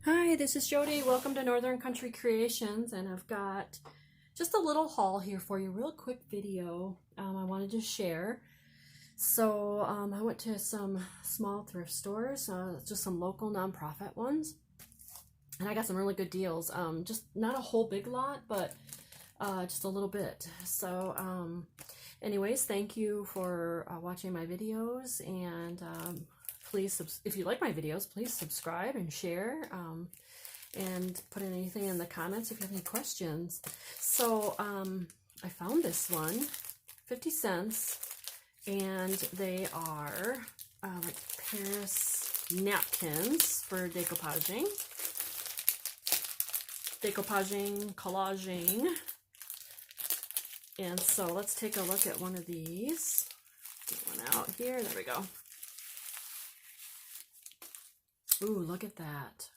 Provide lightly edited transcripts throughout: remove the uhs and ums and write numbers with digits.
Hi, this is Jody. Welcome to Northern Country Creations, and I've got just a little haul here for you, real quick video I wanted to share. So I went to some small thrift stores, just some local nonprofit ones, and I got some really good deals. Just not a whole big lot, but just a little bit. So anyways, thank you for watching my videos, and please, if you like my videos, please subscribe and share, and put anything in the comments if you have any questions. So I found this one, 50 cents, and they are like Paris napkins for decoupaging, collaging. And so let's take a look at one of these. Get one out here. There we go. Ooh, look at that.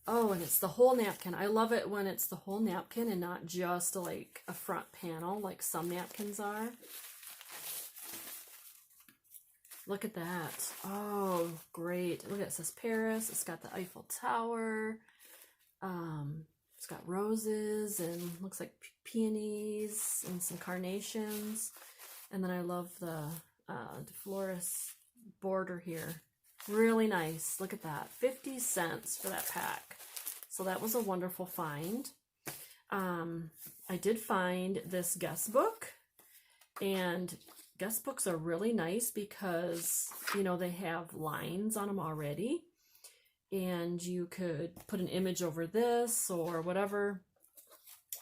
Oh, and it's the whole napkin. I love it when it's the whole napkin and not just like a front panel like some napkins are. Look at that. Oh, great. Look, it says Paris. It's got the Eiffel Tower. It's got roses and looks like peonies and some carnations. And then I love the DeFlores border here. Really nice. Look at that. 50 cents for that pack. So that was a wonderful find. I did find this guest book, and guest books are really nice because, you know, they have lines on them already, and you could put an image over this or whatever.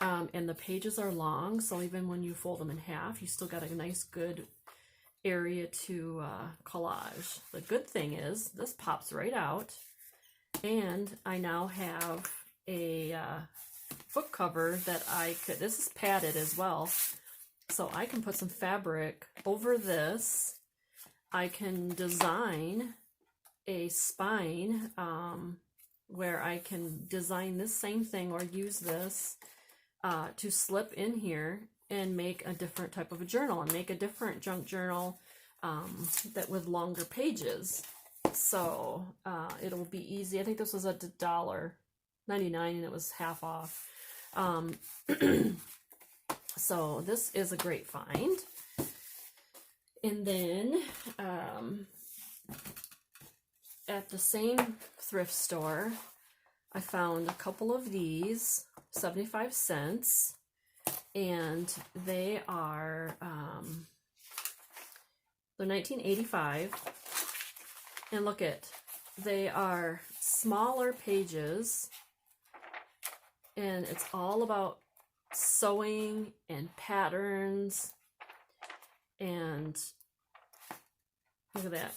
And the pages are long, so even when you fold them in half, you still got a nice good area to collage. The good thing is this pops right out, and I now have a book cover that I could, this is padded as well, so I can put some fabric over this. I can design a spine where I can design this same thing or use this to slip in here and make a different type of a journal, and make a different junk journal that with longer pages. So it'll be easy. I think this was a $1.99 and it was half off. So this is a great find. And then at the same thrift store, I found a couple of these, 75 cents. And they are, they're 1985, and look at, they are smaller pages, and it's all about sewing and patterns, and look at that,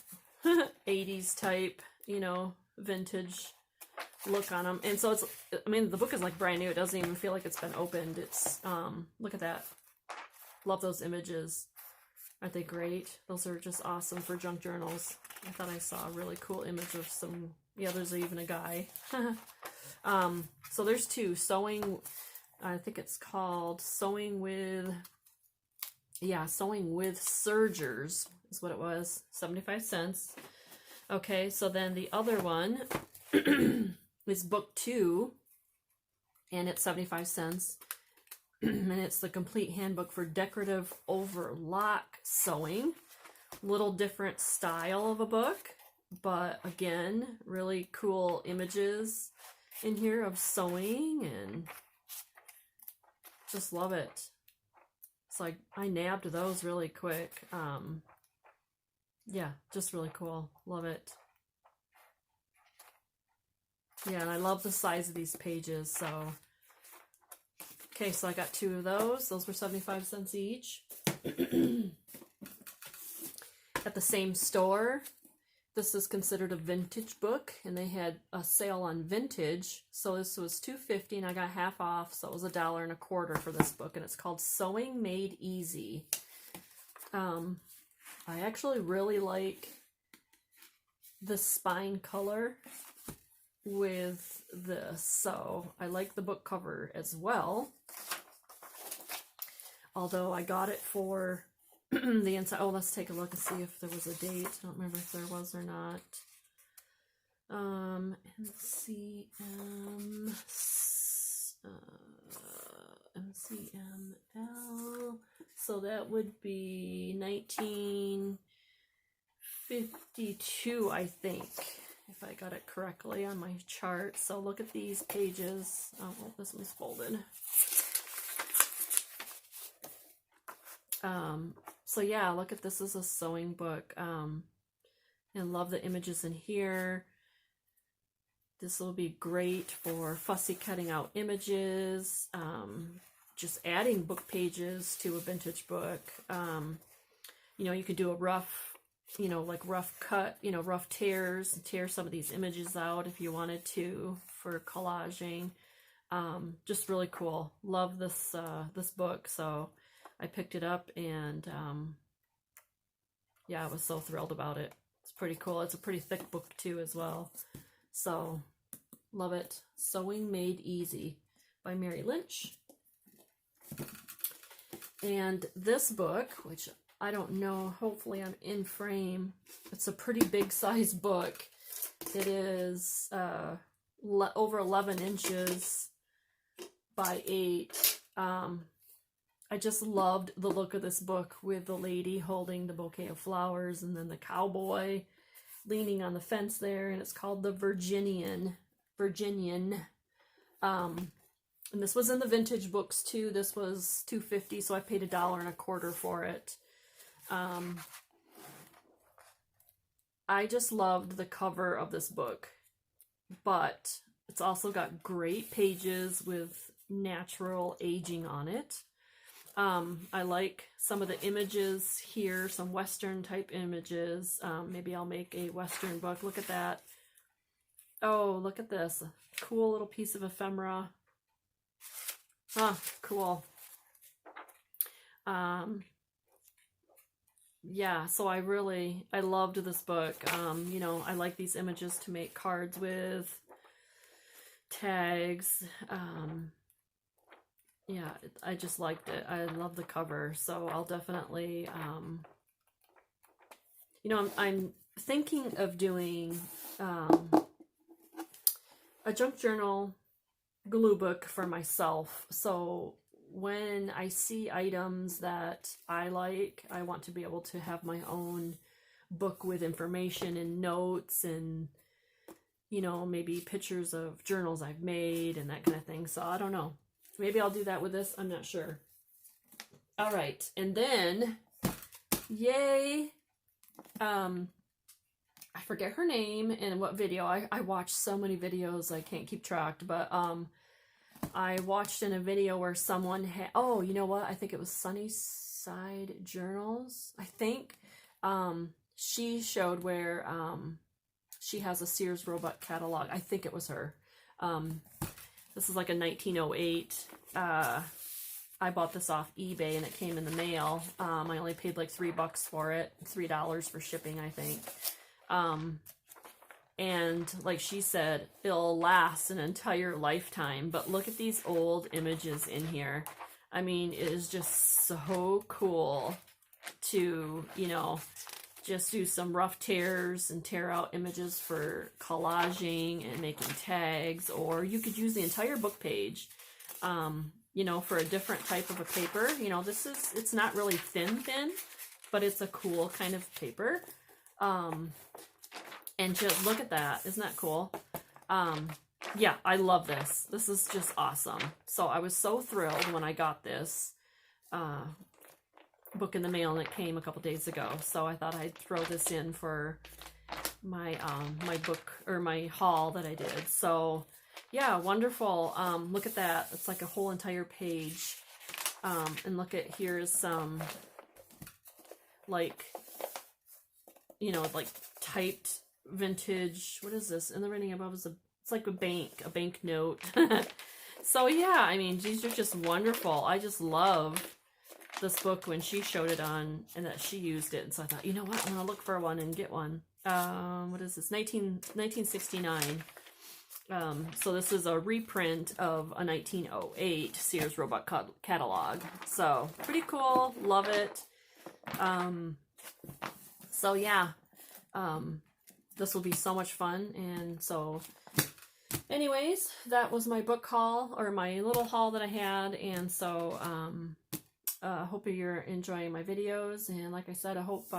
80s type, you know, vintage look on them. And so it's, I mean, the book is like brand new. It doesn't even feel like it's been opened. It's look at that. Love those images. Aren't they great? Those are just awesome for junk journals. I thought I saw a really cool image of some, yeah, there's even a guy. So there's two. Sewing, I think it's called Sewing with, yeah, Sewing with Sergers is what it was. 75 cents. Okay, so then the other one is book 2, and it's 75 cents. And it's the complete handbook for decorative overlock sewing. Little different style of a book, but again, really cool images in here of sewing, and just love it. It's like I nabbed those really quick. Yeah, just really cool. Love it. Yeah, and I love the size of these pages. So okay, so I got 2 of those. Those were 75 cents each. At the same store, this is considered a vintage book, and they had a sale on vintage. So this was $2.50, and I got half off, so it was $1.25 for this book, and it's called Sewing Made Easy. I actually really like the spine color with this, so I like the book cover as well. Although I got it for the inside. Oh, let's take a look and see if there was a date. I don't remember if there was or not. MCM, MCML, so that would be 1952, I think, if I got it correctly on my chart. So look at these pages. Oh, well, this one's folded. So yeah, look at this as a sewing book. And love the images in here. This will be great for fussy cutting out images, just adding book pages to a vintage book. You know, you could do a rough, you know, like rough cut, you know, rough tears, and tear some of these images out if you wanted to for collaging. Just really cool. Love this, this book. So I picked it up and, yeah, I was so thrilled about it. It's pretty cool. It's a pretty thick book too as well. So, love it. Sewing Made Easy by Mary Lynch. And this book, which I don't know, hopefully I'm in frame. It's a pretty big size book. It is over 11 inches by 8. I just loved the look of this book with the lady holding the bouquet of flowers and then the cowboy leaning on the fence there, and it's called the Virginian. And this was in the vintage books too. This was $2.50, so I paid $1.25 for it. I just loved the cover of this book, but it's also got great pages with natural aging on it. I like some of the images here, some Western type images. Maybe I'll make a Western book. Look at that. Oh, look at this. A cool little piece of ephemera. Huh, cool. Yeah, so I loved this book. You know, I like these images to make cards with, tags. Yeah, I just liked it. I love the cover, so I'll definitely, you know, I'm thinking of doing a junk journal glue book for myself. So when I see items that I like, I want to be able to have my own book with information and notes and, you know, maybe pictures of journals I've made and that kind of thing. So I don't know. Maybe I'll do that with this. I'm not sure. All right. And then, yay. I forget her name and what video. I watched so many videos I can't keep track. But I watched in a video where someone had... Oh, you know what? I think it was Sunnyside Journals. I think she showed where she has a Sears robot catalog. I think it was her. This is like a 1908. I bought this off eBay and it came in the mail. I only paid like $3 for it. $3 for shipping, I think. And like she said, it'll last an entire lifetime. But look at these old images in here. I mean, it is just so cool to, you know, just do some rough tears and tear out images for collaging and making tags, or you could use the entire book page, you know, for a different type of a paper. You know, it's not really thin, but it's a cool kind of paper. And just look at that. Isn't that cool? Yeah, I love this. This is just awesome. So I was so thrilled when I got this book in the mail, and it came a couple days ago. So I thought I'd throw this in for my my book, or my haul that I did. So yeah, wonderful. Look at that. It's like a whole entire page. And look at, here's some like, you know, like typed vintage, what is this? And the writing above is it's like a bank note. So yeah, I mean, these are just wonderful. I just love this book when she showed it on and that she used it. And so I thought, you know what, I'm gonna look for one and get one. What is this? 1969. So this is a reprint of a 1908 Sears Robot Catalog. So pretty cool. Love it. So yeah, this will be so much fun. And so anyways, that was my book haul, or my little haul that I had. And so hope you're enjoying my videos. And like I said, I hope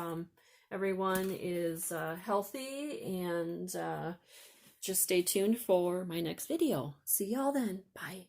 everyone is healthy, and just stay tuned for my next video. See y'all then. Bye.